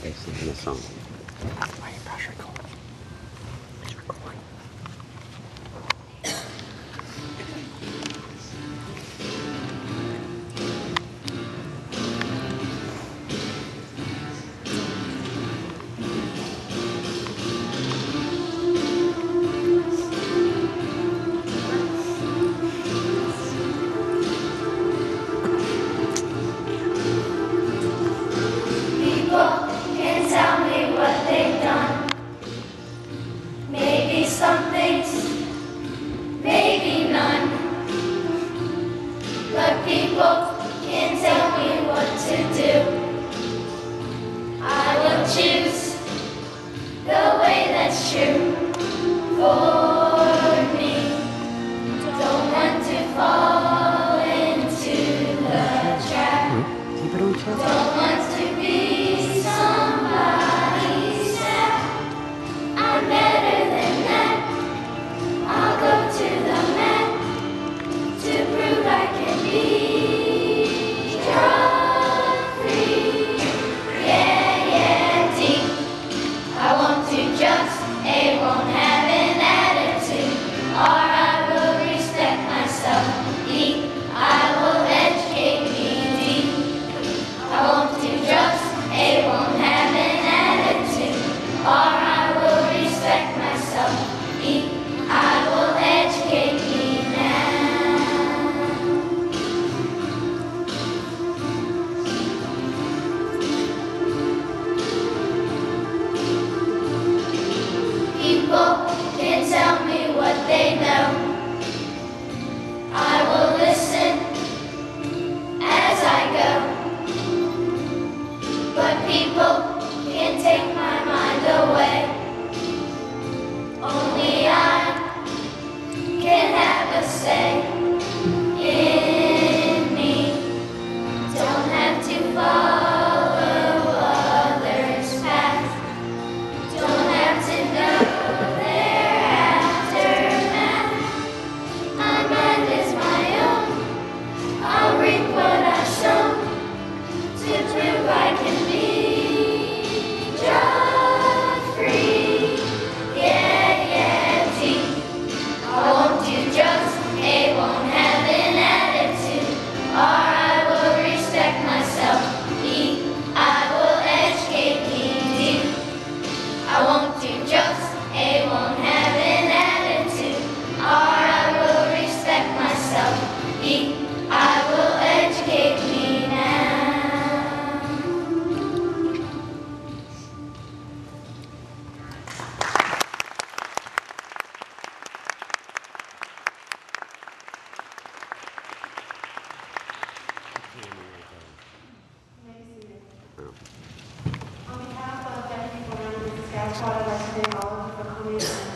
Okay, sing the song. Why you pressure call? He's recording. People can tell me what they've done. Maybe some things, maybe none. But people can tell me what to do. I will choose the way that's true for me. Don't want to fall into the trap. Keep it on track. Don't want to be somebody's sap. I'm better than that. I'll go to the mat to prove I can be drug free. Yeah, yeah, deep. I want to just, I won't have an attitude, or I will respect myself. Deep, I will educate me deep. I want to just, I won't have an attitude, or I will respect myself. Deep, I will educate me now. People can tell me what they know. I will listen as I go. But people can take my mind away. Only I can have a say in me. Don't have to follow others' path. Don't have to know their aftermath. My mind is my own. I'll reap what I sow to prove I can be drug free. Yeah, yeah, deep. I won't do drugs, I won't have an attitude, or I will respect myself. Deep, I will educate me deep. I won't do drugs, I won't have an attitude, or I will respect myself. Deep, I will educate me now. On behalf of Deputy Board Member Mrs. Gaspard, I'd like to thank all of you for coming and